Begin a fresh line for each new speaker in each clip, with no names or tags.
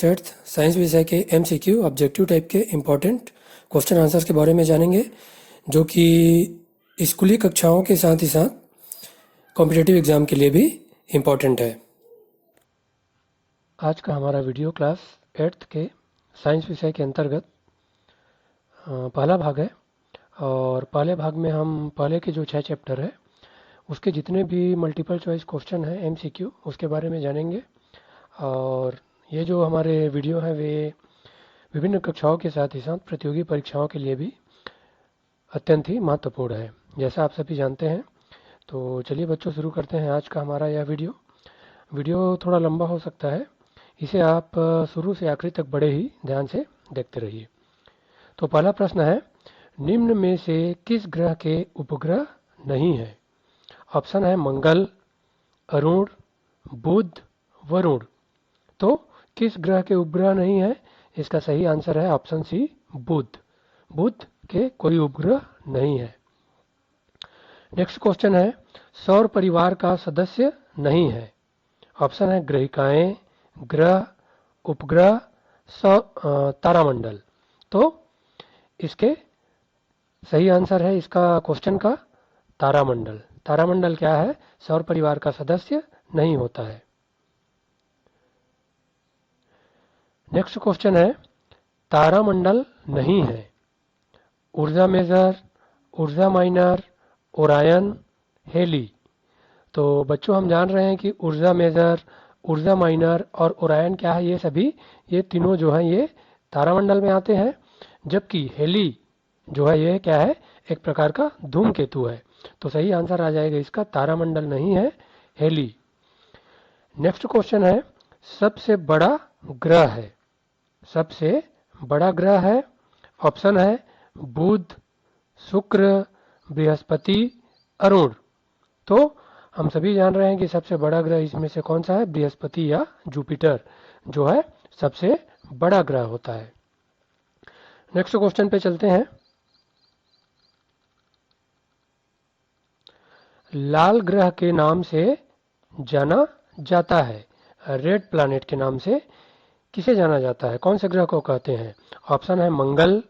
सेट्थ science विषय के MCQ objective type के इम्पोर्टेंट क्वेश्चन आंसर्स के बारे में जानेंगे, जो कि स्कूली कक्षाओं के साथ ही साथ कॉम्पिटिटिव एग्ज़ाम के लिए भी इम्पोर्टेंट है। आज का हमारा वीडियो क्लास 8th के साइंस विषय के अंतर्गत पहला भाग है। और पहले भाग में हम पहले के जो 6 चैप्टर है उसके जितने भी मल्टीपल चॉइस क्वेश्चन हैं एमसीक्यू उसके बारे में जानेंगे। और ये जो हमारे वीडियो हैं वे विभिन्न कक्षाओं के साथ ही साथ प्रतियोगी परीक्षाओं के लिए भी अत्यंत ही महत्वपूर्ण है, जैसा आप सभी जानते हैं। तो चलिए बच्चों, शुरू करते हैं आज का हमारा यह वीडियो थोड़ा लंबा हो सकता है, इसे आप शुरू से आखिरी तक बड़े ही ध्यान से देखते रहिए। तो पहला प्रश्न है, निम्न में से किस ग्रह के उपग्रह नहीं है? ऑप्शन है मंगल, अरुण, बुध, वरुण। तो किस ग्रह के उपग्रह नहीं है? इसका सही आंसर है ऑप्शन सी, बुध। बुध के कोई उपग्रह नहीं है। नेक्स्ट क्वेश्चन है, सौर परिवार का सदस्य नहीं है। ऑप्शन है ग्रहिकाएं, ग्रह, उपग्रह, तारामंडल। तो इसके सही आंसर है इसका क्वेश्चन का तारामंडल। तारामंडल क्या है? सौर परिवार का सदस्य नहीं होता है। नेक्स्ट क्वेश्चन है, तारामंडल नहीं है। ऊर्जा मेजर, ऊर्जा माइनर, ओरायन, हेली। तो बच्चों, हम जान रहे हैं कि ऊर्जा मेजर, ऊर्जा माइनर और ओरायन क्या है, ये तीनों जो हैं ये तारामंडल में आते हैं। जबकि हेली जो है ये क्या है? एक प्रकार का धूमकेतु है। तो सही आंसर आ जाएगा इसका, तारामंडल नहीं है, हेली। नेक्स्ट क्वेश्चन है, सबसे बड़ा ग्रह है। सबसे बड़ा ग्रह है। ऑप्शन है बुध, शुक्र, बृहस्पति, अरुण। तो हम सभी जान रहे हैं कि सबसे बड़ा ग्रह इसमें से कौन सा है? बृहस्पति या जुपिटर जो है सबसे बड़ा ग्रह होता है। नेक्स्ट क्वेश्चन पे चलते हैं। लाल ग्रह के नाम से जाना जाता है, रेड प्लैनेट के नाम से किसे जाना जाता है? कौन से ग्रह को कहते हैं? ऑप्शन है मंगल,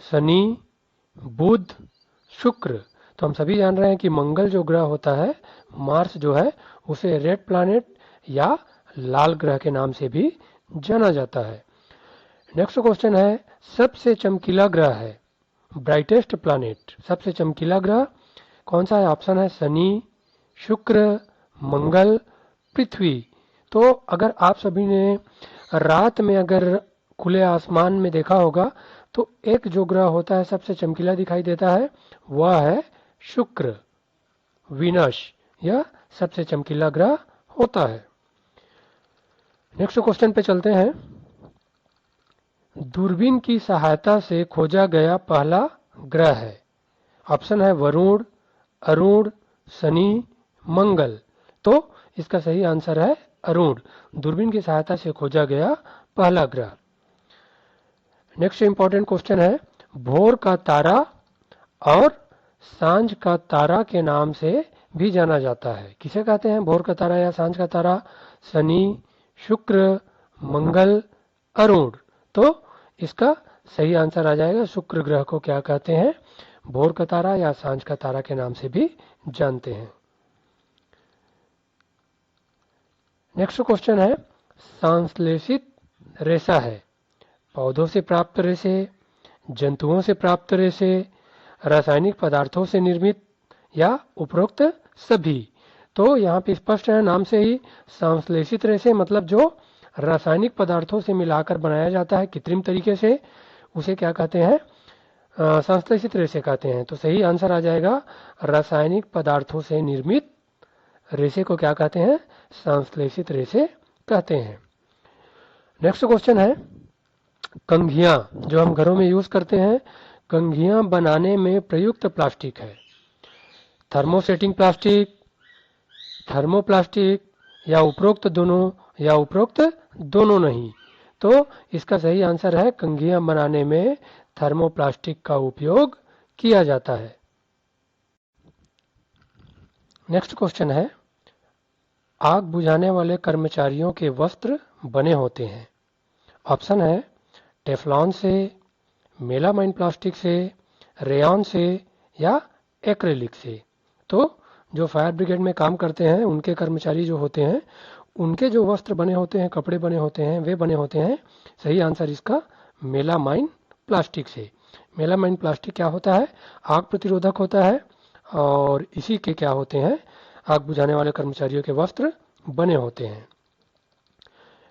शनि, बुध, शुक्र। तो हम सभी जान रहे हैं कि मंगल जो ग्रह होता है, मार्स जो है, उसे रेड प्लैनेट या लाल ग्रह के नाम से भी जाना जाता है। नेक्स्ट क्वेश्चन है, सबसे चमकीला ग्रह है, ब्राइटेस्ट प्लैनेट, सबसे चमकीला ग्रह कौन सा है? ऑप्शन है शनि, शुक्र, मंगल, पृथ्वी। तो अगर आप सभी ने रात में अगर खुले आसमान में देखा होगा तो एक जो ग्रह होता है सबसे चमकीला दिखाई देता है, वह है शुक्र, वीनस। यह सबसे चमकीला ग्रह होता है। नेक्स्ट क्वेश्चन पे चलते हैं। दूरबीन की सहायता से खोजा गया पहला ग्रह है। ऑप्शन है वरुण, अरुण, शनि, मंगल। तो इसका सही आंसर है अरुण। दूरबीन की सहायता से खोजा गया पहला ग्रह। नेक्स्ट इंपॉर्टेंट क्वेश्चन है, भोर का तारा और सांझ का तारा के नाम से भी जाना जाता है। किसे कहते हैं भोर का तारा या सांझ का तारा? शनि, शुक्र, मंगल, अरुण। तो इसका सही आंसर आ जाएगा, शुक्र ग्रह को क्या कहते हैं? भोर का तारा या सांझ का तारा के नाम से भी जानते हैं। नेक्स्ट क्वेश्चन है, संश्लेषित रेशा है, पौधों से प्राप्त रेशे, जंतुओं से प्राप्त रेशे, रासायनिक पदार्थों से निर्मित या उपरोक्त सभी। तो यहाँ पे स्पष्ट है नाम से ही, संश्लेषित रेशे मतलब जो रासायनिक पदार्थों से मिलाकर बनाया जाता है कृत्रिम तरीके से, उसे क्या कहते हैं? संश्लेषित रेशे कहते हैं। तो सही आंसर आ जाएगा, रासायनिक पदार्थों से निर्मित रेशे को क्या कहते हैं? संश्लेषित रेशे कहते हैं। नेक्स्ट क्वेश्चन है, कंघियां जो हम घरों में यूज करते हैं, कंघियां बनाने में प्रयुक्त प्लास्टिक है, थर्मोसेटिंग प्लास्टिक, थर्मोप्लास्टिक या उपरोक्त दोनों, या उपरोक्त दोनों नहीं। तो इसका सही आंसर है कंघियां बनाने में थर्मोप्लास्टिक का उपयोग किया जाता है। नेक्स्ट क्वेश्चन है, आग बुझाने वाले कर्मचारियों के वस्त्र बने होते हैं। ऑप्शन है टेफ्लॉन से, मेलामाइन प्लास्टिक से, रेयॉन से या एक्रेलिक से। तो जो फायर ब्रिगेड में काम करते हैं उनके कर्मचारी जो होते हैं उनके जो वस्त्र बने होते हैं, कपड़े बने होते हैं, वे बने होते हैं, सही आंसर इसका मेलामाइन प्लास्टिक से। मेलामाइन प्लास्टिक क्या होता है? आग प्रतिरोधक होता है और इसी के क्या होते हैं? आग बुझाने वाले कर्मचारियों के वस्त्र बने होते हैं।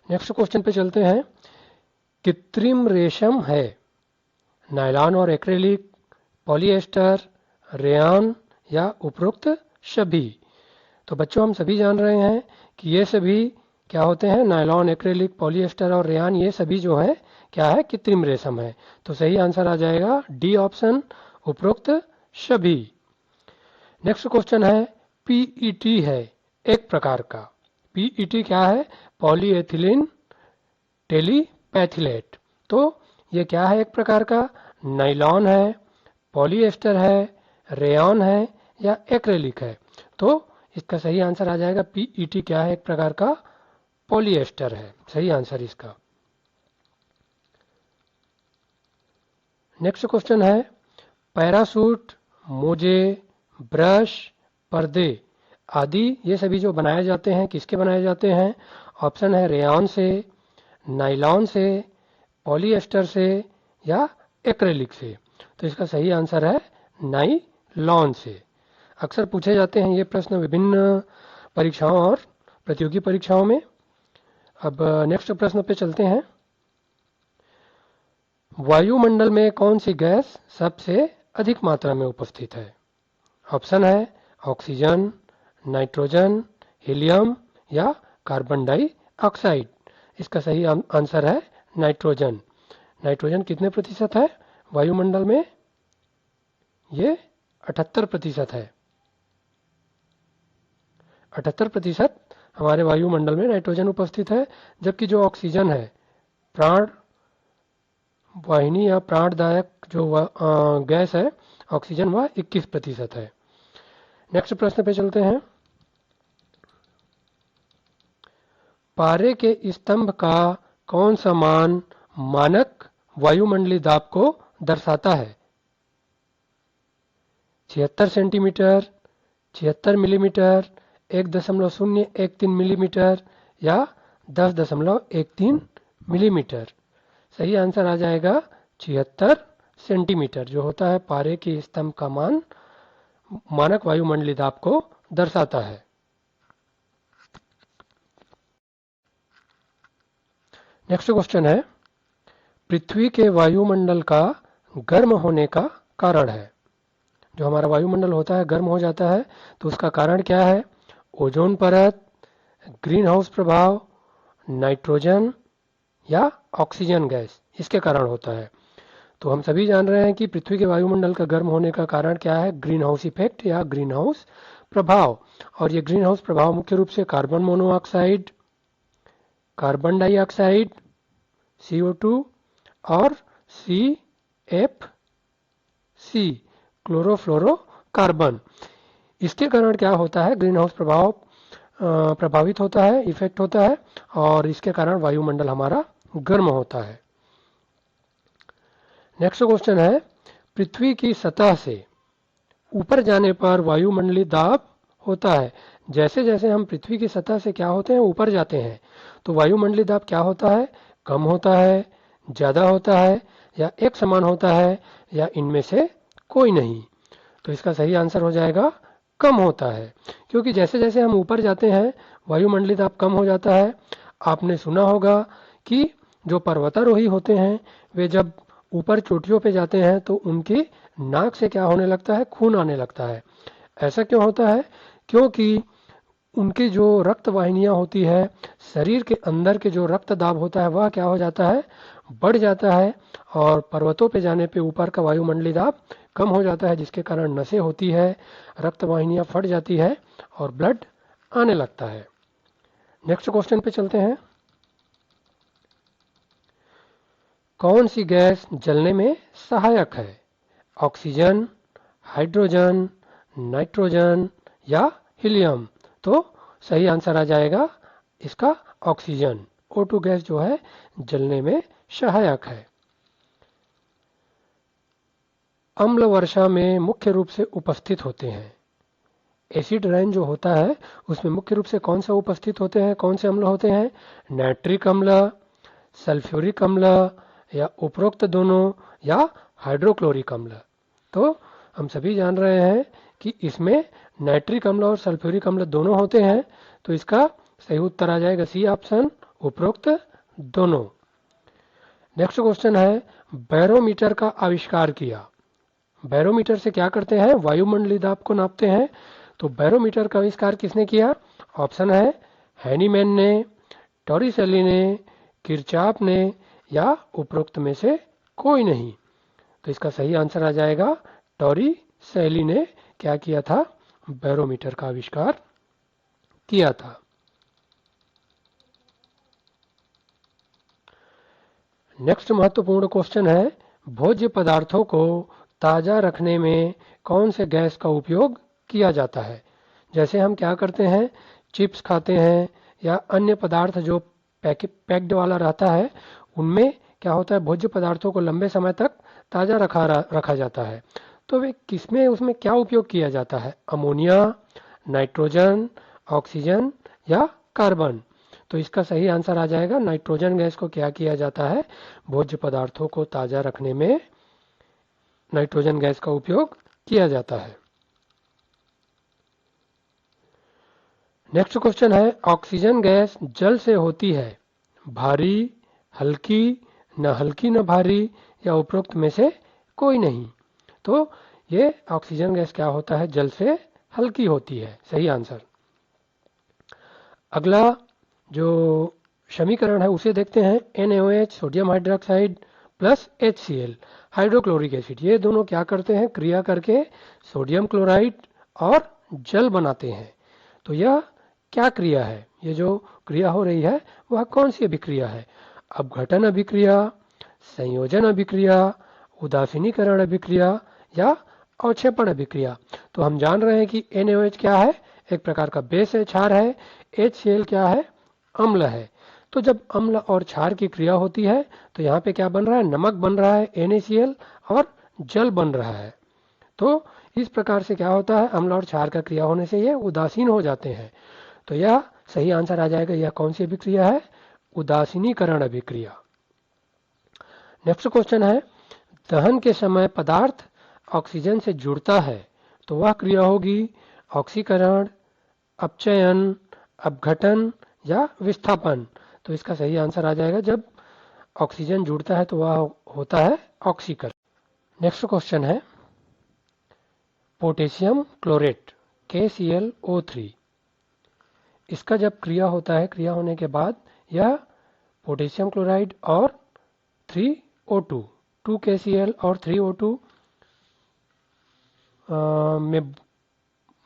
नेक्स्ट क्वेश्चन पे चलते हैं। कृत्रिम रेशम है नायलॉन और एक्रेलिक, पॉलिएस्टर, रेयॉन या उपरोक्त सभी। तो बच्चों हम सभी जान रहे हैं कि ये सभी क्या होते हैं? नायलॉन, एक्रेलिक, पॉलिएस्टर और रेयॉन, ये सभी जो है क्या है? कृत्रिम रेशम है। तो सही आंसर आ जाएगा डी ऑप्शन, उपरोक्त सभी। नेक्स्ट क्वेश्चन है पीईटी है एक प्रकार का। पीईटी क्या है? पॉलीएथिलीन टेलीपैथिलेट। तो ये क्या है एक प्रकार का? नायलॉन है, पॉलिएस्टर है, रेयॉन है या एक्रेलिक है। तो इसका सही आंसर आ जाएगा पीईटी क्या है? एक प्रकार का पॉलिएस्टर है, सही आंसर इसका। नेक्स्ट क्वेश्चन है पैरासूट, मोजे, ब्रश, पर्दे आदि ये सभी जो बनाए जाते हैं किसके बनाए जाते हैं? ऑप्शन है रेयॉन से, नायलॉन से, पॉलिएस्टर से या एक्रेलिक से। तो इसका सही आंसर है नायलॉन से। अक्सर पूछे जाते हैं ये प्रश्न विभिन्न परीक्षाओं और प्रतियोगी परीक्षाओं में। अब नेक्स्ट प्रश्न पे चलते हैं। वायुमंडल में कौन सी गैस सबसे अधिक मात्रा में उपस्थित है? ऑप्शन है ऑक्सीजन, नाइट्रोजन, हीलियम या कार्बन डाइऑक्साइड। इसका सही आंसर है नाइट्रोजन। नाइट्रोजन कितने प्रतिशत है वायुमंडल में? ये 78% है। 78% हमारे वायुमंडल में नाइट्रोजन उपस्थित है, जबकि जो ऑक्सीजन है, प्राण वाहिनी या प्राणदायक जो गैस है ऑक्सीजन, वह 21% है। नेक्स्ट प्रश्न पे चलते हैं। पारे के स्तंभ का कौन सा मान मानक वायुमंडलीय दाब को दर्शाता है? 76 सेंटीमीटर, 76 मिलीमीटर, 1.013 मिलीमीटर या 10.13 मिलीमीटर। सही आंसर आ जाएगा 76 सेंटीमीटर, जो होता है पारे के स्तंभ का मान मानक वायुमंडलीय दाब को दर्शाता है। नेक्स्ट क्वेश्चन है पृथ्वी के वायुमंडल का गर्म होने का कारण है। जो हमारा वायुमंडल होता है गर्म हो जाता है तो उसका कारण क्या है? ओजोन परत, ग्रीन हाउस प्रभाव, नाइट्रोजन या ऑक्सीजन गैस, इसके कारण होता है। तो हम सभी जान रहे हैं कि पृथ्वी के वायुमंडल का गर्म होने का कारण क्या है? ग्रीन हाउस इफेक्ट या ग्रीन हाउस प्रभाव। और ये ग्रीन हाउस प्रभाव मुख्य रूप से carbon monoxide, carbon dioxide, CO2 और CFC क्लोरोफ्लोरोकार्बन, इसके कारण क्या होता है? ग्रीन हाउस प्रभाव प्रभावित होता है, इफेक्ट होता है और इसके कारण वायुमंडल हमारा गर्म होता है। नेक्स्ट क्वेश्चन है पृथ्वी की सतह से ऊपर जाने पर वायुमंडलीय दाब होता है। जैसे जैसे हम पृथ्वी की सतह से क्या होते हैं? ऊपर जाते हैं, तो वायुमंडलीय दाब क्या होता है? कम होता है, ज्यादा होता है या एक समान होता है या इनमें से कोई नहीं। तो इसका सही आंसर हो जाएगा कम होता है, क्योंकि जैसे जैसे हम ऊपर जाते हैं वायुमंडलीय दाब कम हो जाता है। आपने सुना होगा कि जो पर्वतारोही होते हैं वे जब ऊपर चोटियों पे जाते हैं तो उनकी नाक से क्या होने लगता है? खून आने लगता है। ऐसा क्यों होता है? क्योंकि उनकी जो रक्त वाहिनियां होती है, शरीर के अंदर के जो रक्त दाब होता है वह क्या हो जाता है? बढ़ जाता है और पर्वतों पे जाने पे ऊपर का वायुमंडलीय दाब कम हो जाता है, जिसके कारण नसें होती है, रक्त वाहिनियां फट जाती है और ब्लड आने लगता है। नेक्स्ट क्वेश्चन पे चलते हैं। कौन सी गैस जलने में सहायक है? ऑक्सीजन, हाइड्रोजन, नाइट्रोजन या हीलियम। तो सही आंसर आ जाएगा इसका ऑक्सीजन। O2 गैस जो है जलने में सहायक है। अम्ल वर्षा में मुख्य रूप से उपस्थित होते हैं। एसिड रेन जो होता है उसमें मुख्य रूप से कौन सा उपस्थित होते हैं, कौन से अम्ल होते हैं? नाइट्रिक अम्ल, सल्फ्यूरिक अम्ल, या उपरोक्त दोनों, या हाइड्रोक्लोरिक अम्ल। तो हम सभी जान रहे हैं कि इसमें नाइट्रिक अम्ल और सल्फ्यूरिक अम्ल दोनों होते हैं, तो इसका सही उत्तर आ जाएगा सी ऑप्शन, उपरोक्त दोनों। नेक्स्ट क्वेश्चन है, बैरोमीटर का आविष्कार किया। बैरोमीटर से क्या करते हैं? वायुमंडलीय दाब को नापते हैं। तो बैरोमीटर का आविष्कार किसने किया? ऑप्शन है हैनीमैन ने, टॉरिसेली ने, किरचॉफ ने, या उपरोक्त में से कोई नहीं। तो इसका सही आंसर आ जाएगा टॉरिसेली ने क्या किया था? बैरोमीटर का आविष्कार किया था। नेक्स्ट महत्वपूर्ण क्वेश्चन है, भोज्य पदार्थों को ताज़ा रखने में कौन से गैस का उपयोग किया जाता है? जैसे हम क्या करते हैं, चिप्स खाते हैं या अन्य पदार्थ जो पैक्ड वाला रहता है, उनमें क्या होता है, भोज्य पदार्थों को लंबे समय तक ताज़ा रखा जाता है। तो वे किसमें, उसमें क्या उपयोग किया जाता है? अमोनिया, नाइट्रोजन, ऑक्सीजन या कार्बन? तो इसका सही आंसर आ जाएगा नाइट्रोजन गैस को क्या किया जाता है? भोज्य पदार्थों को ताज़ा रखने में नाइट्रोजन गैस का उपयोग किया जाता है। नेक्स्ट क्वेश्चन है, ऑक्सीजन गैस जल से होती है भारी, हल्की, न हल्की न भारी, या उपरोक्त में से कोई नहीं। तो ये ऑक्सीजन गैस क्या होता है? जल से हल्की होती है, सही आंसर। अगला जो समीकरण है उसे देखते हैं, NaOH sodium hydroxide plus HCl hydrochloric acid, ये दोनों क्या करते हैं? क्रिया करके सोडियम क्लोराइड और जल बनाते हैं। तो यह क्या क्रिया है? ये जो क्रिया हो रही है वह कौन सी अभिक्रिया है? अपघटन अभिक्रिया, संयोजन अभिक्रिया, उदासीनीकरण अभिक्रिया, या अवक्षेपण अभिक्रिया? तो हम जान रहे हैं कि NaOH क्या है? एक प्रकार का बेस है, क्षार है। HCl क्या है? अम्ल है। तो जब अम्ल और क्षार की क्रिया होती है तो यहाँ पे क्या बन रहा है? नमक बन रहा है NaCl, और जल बन रहा है। तो इस प्रकार से क्या होता है? अम्ल और क्षार का क्रिया होने से ये उदासीन हो जाते हैं। तो यह सही आंसर आ जाएगा। यह कौन सी अभिक्रिया है? उदासीनीकरण अभिक्रिया। नेक्स्ट क्वेश्चन है, दहन के समय पदार्थ ऑक्सीजन से जुड़ता है तो वह क्रिया होगी ऑक्सीकरण, अपचयन, अपघटन, या विस्थापन? तो इसका सही आंसर आ जाएगा, जब ऑक्सीजन जुड़ता है तो वह होता है ऑक्सीकरण। नेक्स्ट क्वेश्चन है, पोटेशियम क्लोरेट KClO3, इसका जब क्रिया होता है, क्रिया होने के बाद यह पोटेशियम क्लोराइड और 3O2, 2KCl और 3O2 में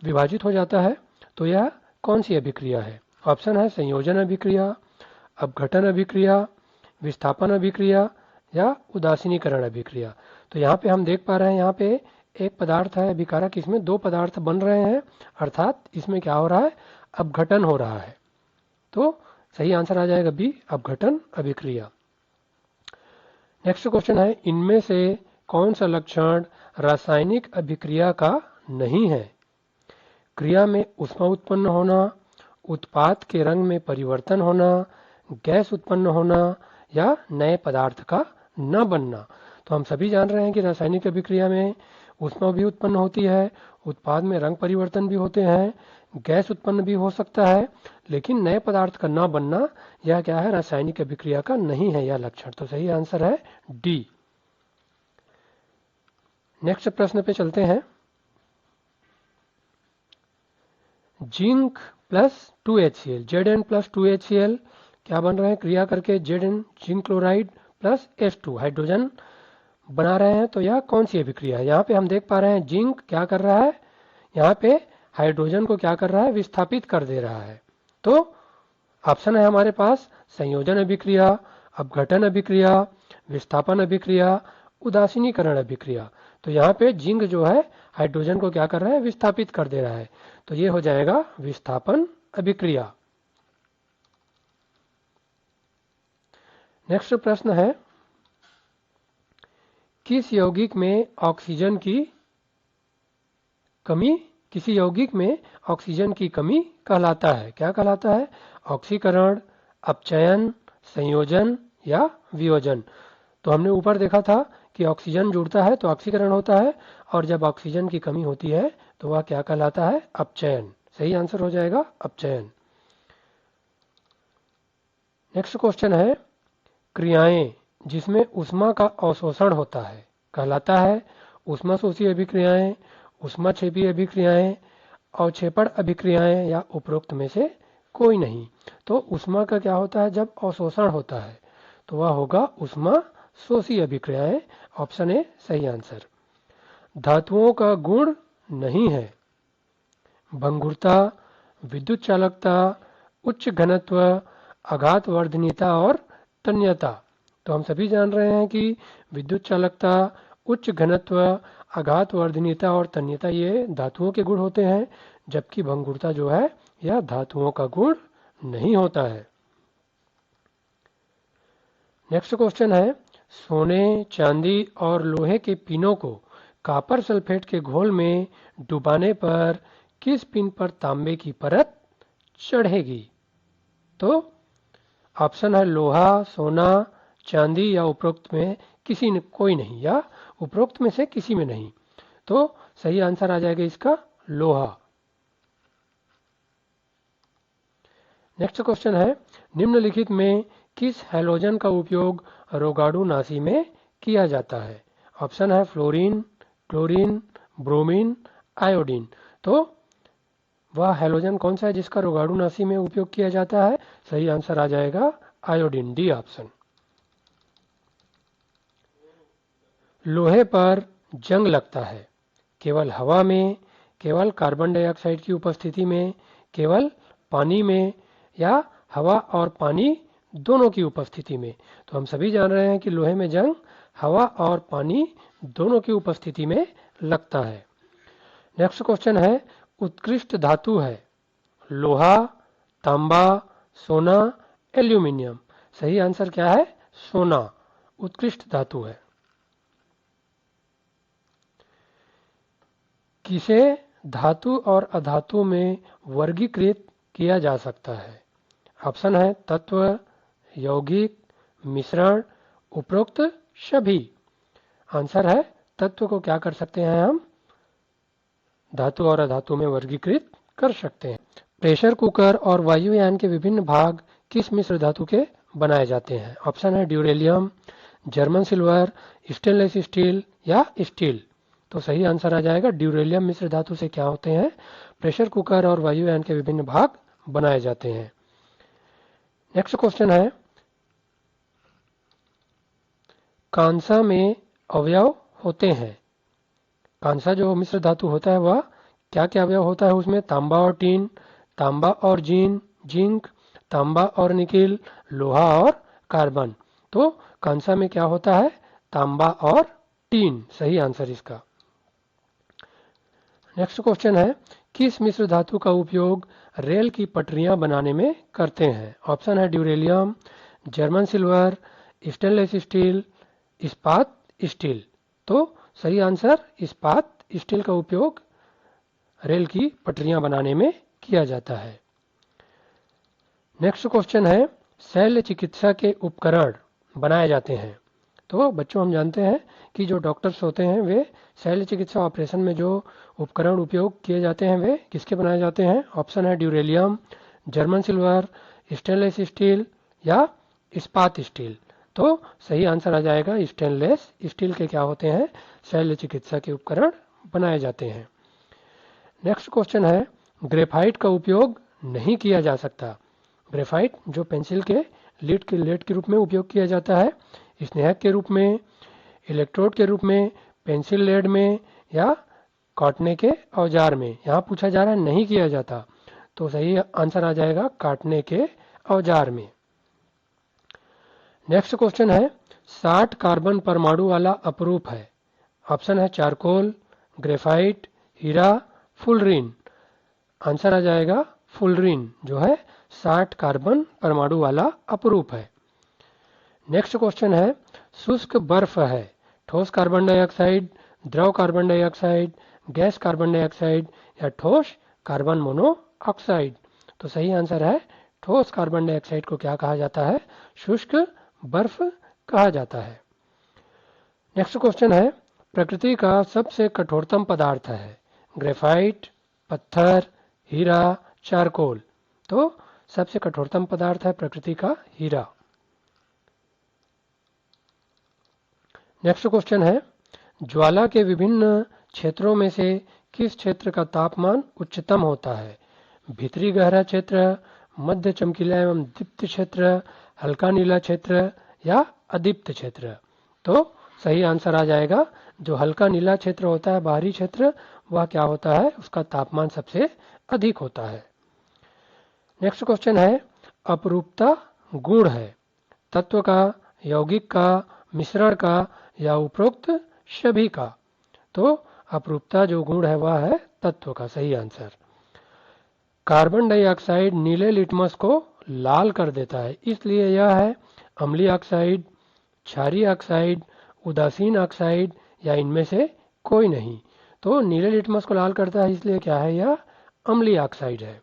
विभाजित हो जाता है। तो यह कौन सी अभिक्रिया है? ऑप्शन है संयोजन अभिक्रिया, अपघटन अभिक्रिया, विस्थापन अभिक्रिया, या उदासीनीकरण अभिक्रिया? तो यहाँ पे हम देख पा रहे हैं, यहाँ पे एक पदार्थ है अभिकारक, इसमें दो पदार्थ बन रहे हैं, अर्थात इसमें क्या हो रहा है? अपघटन हो रहा है। तो सही आंसर आ जाएगा बी, अपघटन अभिक्रिया। नेक्स्ट क्वेश्चन है, इनमें से कौन सा लक्षण रासायनिक अभिक्रिया का नहीं है? क्रिया में ऊष्मा उत्पन्न होना, उत्पाद के रंग में परिवर्तन होना, गैस उत्पन्न होना, या नए पदार्थ का न बनना? तो हम सभी जान रहे हैं कि रासायनिक अभिक्रिया में ऊष्मा भी उत्पन्न होती है, उत्पाद में रंग परिवर्तन भी होते हैं, गैस उत्पन्न भी हो सकता है, लेकिन नए पदार्थ का न बनना, यह क्या है? रासायनिक अभिक्रिया का नहीं है यह लक्षण। तो सही आंसर है डी। नेक्स्ट प्रश्न पे चलते हैं, zinc plus 2HCl, Zn plus 2HCl क्या बन रहे हैं? क्रिया करके Zn zinc chloride plus H2 hydrogen बना रहे हैं। तो यह कौन सी अभिक्रिया है? यहाँ पे हम देख पा रहे हैं जिंक क्या कर रहा है? यहाँ पे हाइड्रोजन को क्या कर रहा है? विस्थापित कर दे रहा है। तो ऑप्शन है हमारे पास संयोजन अभिक्रिया, अपघटन अभिक्रिया, विस्थापन अभिक्रिया, उदासीनीकरण अभिक्रिया। तो यहाँ पे जिंक जो है हाइड्रोजन को क्या कर रहा है? विस्थापित कर दे रहा है। तो ये हो जाएगा विस्थापन अभिक्रिया। नेक्स्ट प्रश्न है, किस यौगिक में ऑक्सीजन की कमी, किसी यौगिक में ऑक्सीजन की कमी कहलाता है? क्या कहलाता है? ऑक्सीकरण, अपचयन, संयोजन या वियोजन। तो हमने ऊपर देखा था कि ऑक्सीजन जुड़ता है तो ऑक्सीकरण होता है, और जब ऑक्सीजन की कमी होती है तो वह क्या कहलाता है? अपचयन। सही आंसर हो जाएगा अपचयन। नेक्स्ट क्वेश्चन है, क्रियाएं जिसमें ऊष्मा का अवशोषण होता है कहलाता है ऊष्माशोषी अभिक्रियाएं, ऊष्माक्षेपी अभिक्रियाएं, अवक्षेपण अभिक्रियाएं या उपरोक्त में से कोई नहीं। तो ऊष्मा का क्या होता है जब अवशोषण होता है? तो वह होगा ऊष्माशोषी अभिक्रियाएं। ऑप्शन ए सही आंसर। धातुओं का गुण नहीं है भंगुरता, विद्युत चालकता, उच्च घनत्व, आघात वर्धनीयता और तन्यता। तो हम सभी जान रहे हैं कि विद्युत चालकता, उच्च घनत्व, आघात वर्धनीयता और तन्यता ये धातुओं के गुण होते हैं, जबकि भंगुरता जो है यह धातुओं का गुण नहीं होता है। नेक्स्ट क्वेश्चन है, सोने, चांदी और लोहे के पिनों को कॉपर सल्फेट के घोल में डुबाने पर किस पिन पर तांबे की परत चढ़ेगी? तो ऑप्शन है लोहा, सोना, चांदी या उपरोक्त में किसी ने कोई नहीं, या उपरोक्त में से किसी में नहीं। तो सही आंसर आ जाएगा इसका लोहा। नेक्स्ट क्वेश्चन है, निम्नलिखित में किस हैलोजन का उपयोग रोगाणु नाशी में किया जाता है? ऑप्शन है फ्लोरीन, क्लोरीन, ब्रोमीन, आयोडीन। तो वह हैलोजन कौन सा है जिसका रोगाणु नाशी में उपयोग किया जाता है? सही आंसर आ जाएगा आयोडीन, डी ऑप्शन। लोहे पर जंग लगता है केवल हवा में, केवल कार्बन डाइऑक्साइड की उपस्थिति में, केवल पानी में, या हवा और पानी दोनों की उपस्थिति में? तो हम सभी जान रहे हैं कि लोहे में जंग हवा और पानी दोनों की उपस्थिति में लगता है। नेक्स्ट क्वेश्चन है, उत्कृष्ट धातु है लोहा, तांबा, सोना, एल्यूमिनियम। सही आंसर क्या है? सोना उत्कृष्ट धातु है। किसे धातु और अधातु में वर्गीकृत किया जा सकता है? ऑप्शन है तत्व, यौगिक, मिश्रण, उपरोक्त सभी। आंसर है तत्व को क्या कर सकते हैं हम? धातु और अधातु में वर्गीकृत कर सकते हैं। प्रेशर कुकर और वायुयान के विभिन्न भाग किस मिश्र धातु के बनाए जाते हैं? ऑप्शन है ड्यूरेलियम, जर्मन सिल्वर, स्टेनलेस स्टील या स्टील। तो सही आंसर आ जाएगा ड्यूरेलियम मिश्र धातु से क्या होते हैं? प्रेशर कुकर और वायुयान के विभिन्न भाग बनाए जाते हैं। नेक्स्ट क्वेश्चन है, कांसा में अवयव होते हैं। कांसा जो मिश्र धातु होता है वह क्या क्या अवयव होता है उसमें? तांबा और टीन, तांबा और जिंक, तांबा और निकिल, लोहा और कार्बन। तो कांसा में क्या होता है? तांबा और टीन, सही आंसर इसका। नेक्स्ट क्वेश्चन है, किस मिश्र धातु का उपयोग रेल की पटरियां बनाने में करते हैं? ऑप्शन है ड्यूरेलियम, जर्मन सिल्वर, स्टेनलेस स्टील, इस्पात स्टील। तो सही आंसर इस्पात स्टील का उपयोग रेल की पटरियां बनाने में किया जाता है। नेक्स्ट क्वेश्चन है, शल्य चिकित्सा के उपकरण बनाए जाते हैं। तो बच्चों हम जानते हैं कि जो डॉक्टर्स होते हैं वे शल्य चिकित्सा ऑपरेशन में जो उपकरण उपयोग किए जाते हैं वे किसके बनाए जाते हैं? ऑप्शन है ड्यूरेलियम, जर्मन सिल्वर, स्टेनलेस स्टील या इस्पात स्टील। तो सही आंसर आ जाएगा स्टेनलेस स्टील के क्या होते हैं? शल्य चिकित्सा के उपकरण बनाए जाते हैं। नेक्स्ट क्वेश्चन है, ग्रेफाइट का उपयोग नहीं किया जा सकता। ग्रेफाइट जो पेंसिल के लीड के रूप में उपयोग किया जाता है, स्नेहक के रूप में, इलेक्ट्रोड के रूप में, पेंसिल लेड में या काटने के औजार में। यहाँ पूछा जा रहा है नहीं किया जाता, तो सही आंसर आ जाएगा काटने के औजार में। नेक्स्ट क्वेश्चन है, 60 कार्बन परमाणु वाला अपरूप है। ऑप्शन है चारकोल, ग्रेफाइट, हीरा, फुलरीन। आंसर आ जाएगा फुलरीन जो है 60 कार्बन परमाणु वाला अपरूप है। नेक्स्ट क्वेश्चन है, शुष्क बर्फ है ठोस कार्बन डाइऑक्साइड, द्रव carbon dioxide, gas carbon dioxide या ठोस कार्बन मोनोऑक्साइड। तो सही आंसर है ठोस कार्बन डाइऑक्साइड को क्या कहा जाता है? शुष्क बर्फ कहा जाता है। नेक्स्ट क्वेश्चन है, प्रकृति का सबसे कठोरतम पदार्थ है? ग्रेफाइट, पत्थर, हीरा, चारकोल। तो सबसे कठोरतम पदार्थ है प्रकृति का हीरा। नेक्स्ट क्वेश्चन है, ज्वाला के विभिन्न क्षेत्रों में से किस क्षेत्र का तापमान उच्चतम होता है? भीतरी गहरा क्षेत्र, मध्य चमकीला एवं दीप्त क्षेत्र, हल्का नीला क्षेत्र या अदीप्त क्षेत्र। तो सही आंसर आ जाएगा जो हल्का नीला क्षेत्र होता है, बाहरी क्षेत्र, वह क्या होता है? उसका तापमान सबसे अधिक होता है। नेक्स्ट क्वेश्चन है, अपरूपता गुण है तत्व का, यौगिक का, मिश्रण का या उपरोक्त सभी का? तो अपरूपता जो गुण है वह है तत्व का। सही आंसर। कार्बन डाइऑक्साइड नीले लिटमस को लाल कर देता है, इसलिए यह है अम्लीय ऑक्साइड, क्षारीय ऑक्साइड, उदासीन ऑक्साइड या इनमें से कोई नहीं। तो नीले लिटमस को लाल करता है, इसलिए क्या है? यह अम्लीय ऑक्साइड है।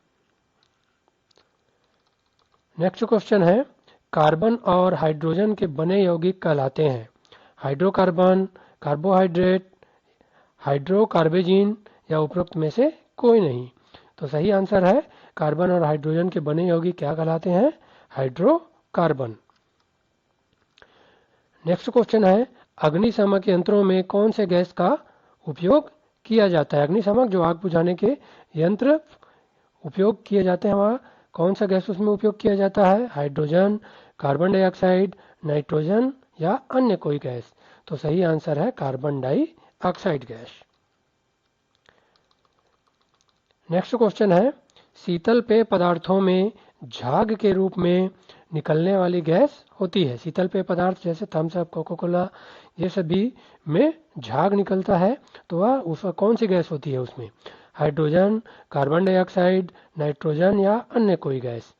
नेक्स्ट क्वेश्चन है, कार्बन और हाइड्रोजन के बने यौगिक कहलाते हैं? हाइड्रोकार्बन, कार्बोहाइड्रेट, हाइड्रोकार्बेजिन या उपरोक्त में से कोई नहीं। तो सही आंसर है कार्बन और हाइड्रोजन के बने यौगिक क्या कहलाते हैं? हाइड्रोकार्बन। नेक्स्ट क्वेश्चन है, अग्निशामक यंत्रों में कौन से गैस का उपयोग किया जाता है? अग्निशामक जो आग बुझाने के यंत्र उपयोग किए जाते हैं, वहाँ कौन सा गैस उसमें उपयोग किया जाता है? हाइड्रोजन, कार्बन डाइऑक्साइड, नाइट्रोजन या अन्य कोई गैस? तो सही आंसर है carbon dioxide gas. Next question है, शीतल पेय पदार्थों में झाग के रूप में निकलने वाली गैस होती है? शीतल पेय पदार्थ जैसे थम्स अप, कोका कोला, ये सभी में झाग निकलता है, तो वह उसका कौन सी गैस होती है उसमें? हाइड्रोजन, कार्बन डाइऑक्साइड, नाइट्रोजन या अन्य कोई गैस?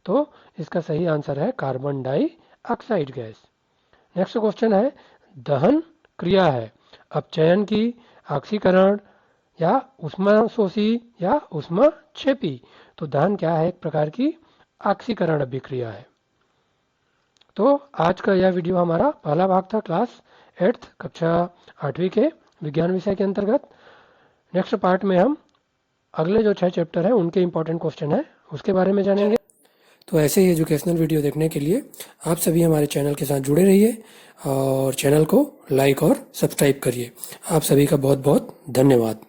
तो इसका सही आंसर है carbon dioxide gas. Next question है, दहन क्रिया है अपचयन की, ऑक्सीकरण या ऊष्माशोषी या ऊष्माक्षेपी? तो दहन क्या है? एक प्रकार की ऑक्सीकरण अभिक्रिया है। तो आज का यह वीडियो हमारा पहला भाग था क्लास 8th कक्षा 8वीं के विज्ञान विषय के अंतर्गत। नेक्स्ट पार्ट में हम अगले जो 6 चैप्टर हैं उनके इंपॉर्टेंट क्वेश्चन है उसके बारे में जानेंगे। तो ऐसे ही एजुकेशनल वीडियो देखने के लिए आप सभी हमारे चैनल के साथ जुड़े रहिए और चैनल को लाइक और सब्सक्राइब करिए। आप सभी का बहुत बहुत धन्यवाद।